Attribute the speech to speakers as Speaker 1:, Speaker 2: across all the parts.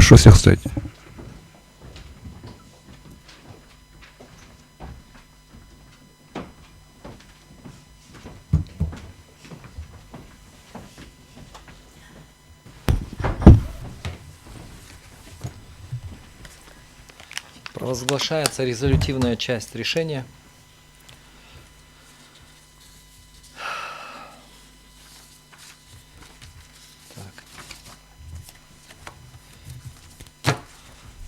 Speaker 1: Прошу всех встать.
Speaker 2: Провозглашается резолютивная часть решения.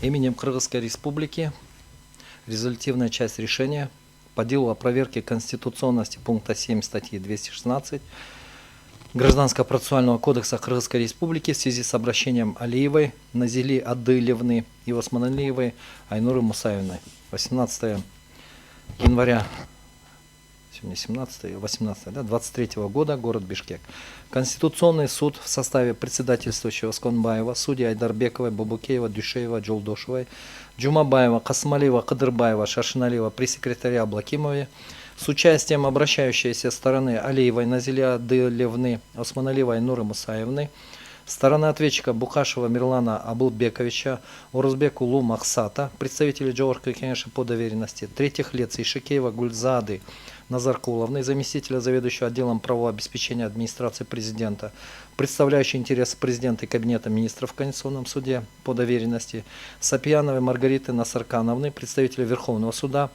Speaker 2: Именем Кыргызской Республики резолютивная часть решения по делу о проверке конституционности пункта 7 статьи 216 Гражданского процессуального кодекса Кыргызской Республики в связи с обращением Алиевой Назили Адылевны и Османалиевой Айнуры Мусаевны 18 января 23 года, город Бишкек. Конституционный суд в составе председательствующего Сконбаева, судьи Айдарбековой, Бабукеева, Дюшеева, Джолдошевой, Джумабаева, Касмалиева, Кадырбаева, Шаршиналиева, пресс-секретаря Аблакимовой, с участием обращающейся стороны Алиевой Назиля Адылевны, Османалиевой Айнуры Мусаевны, сторона ответчика Бухашева Мирлана Абылбековича, Орузбеку Лу Махсата, представители Джоурка Кенеша по доверенности, третьих лиц Ишикеева Гульзады Назаркуловны, заместителя заведующего отделом правового обеспечения администрации президента, представляющий интересы президента и кабинета министров в Конституционном суде по доверенности, Сапьяновой Маргариты Насаркановны, представителя Верховного суда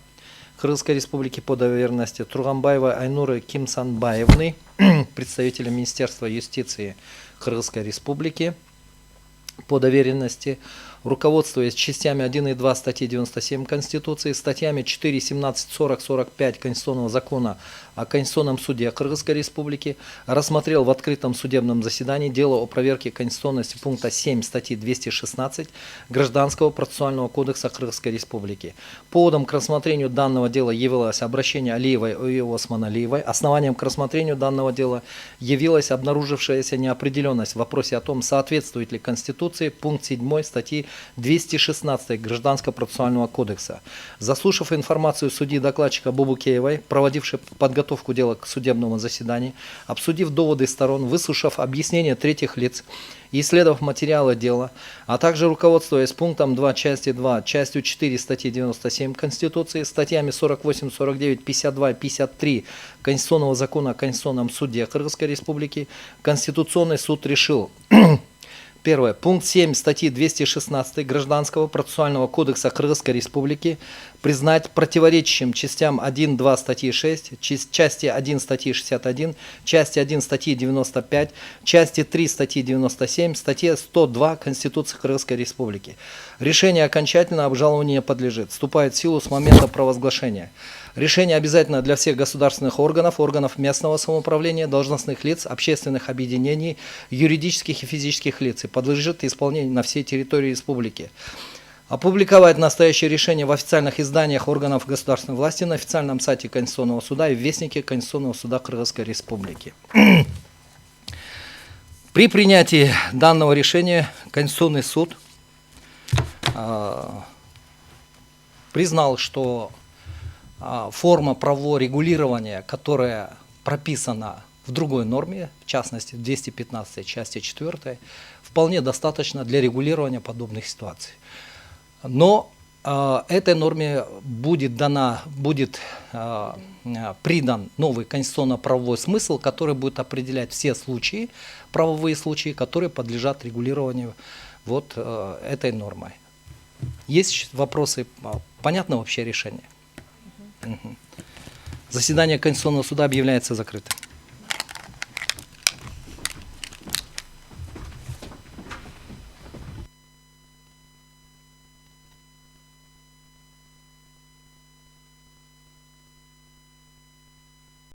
Speaker 2: Кыргызской Республики по доверенности, Тургамбаевой Айнуры Кимсанбаевны, представителя Министерства юстиции Кыргызской Республики по доверенности, руководствуясь частями 1 и 2 статьи 97 Конституции, статьями 4, 17, 40, 45 Конституционного закона о Конституционном суде Кыргызской Республики, рассмотрел в открытом судебном заседании дело о проверке конституционности пункта 7 статьи 216 Гражданского процессуального кодекса Кыргызской Республики. Поводом к рассмотрению данного дела явилось обращение Алиевой и Османалиевой. Основанием к рассмотрению данного дела явилась обнаружившаяся неопределенность в вопросе о том, соответствует ли Конституции пункт 7 статьи 216 Гражданского процессуального кодекса. Заслушав информацию судьи докладчика Бабукеевой, проводившей подготовку дела к судебному заседанию, обсудив доводы сторон, выслушав объяснения третьих лиц и исследовав материалы дела, а также руководствуясь пунктом 2 части 2, частью 4 статьи 97 Конституции, статьями 48, 49, 52 и 53 Конституционного закона о Конституционном суде Кыргызской Республики, Конституционный суд решил: первое. Пункт 7 статьи 216 Гражданского процессуального кодекса Кыргызской Республики признать противоречащим частям 1, 2 статьи 6, части 1 статьи 61, части 1 статьи 95, части 3 статьи 97, статье 102 Конституции Кыргызской Республики. Решение окончательно обжалованию не подлежит, вступает в силу с момента провозглашения. Решение обязательно для всех государственных органов, органов местного самоуправления, должностных лиц, общественных объединений, юридических и физических лиц и подлежит исполнению на всей территории республики. Опубликовать настоящее решение в официальных изданиях органов государственной власти на официальном сайте Конституционного суда и в Вестнике Конституционного суда Кыргызской Республики. При принятии данного решения Конституционный суд признал, что форма правового регулирования, которая прописана в другой норме, в частности в 215 части 4, вполне достаточно для регулирования подобных ситуаций. Но этой норме будет придан новый конституционно-правовой смысл, который будет определять все случаи, правовые случаи, которые подлежат регулированию вот этой нормой. Есть вопросы? Понятно вообще решение? Заседание Конституционного суда объявляется закрытым.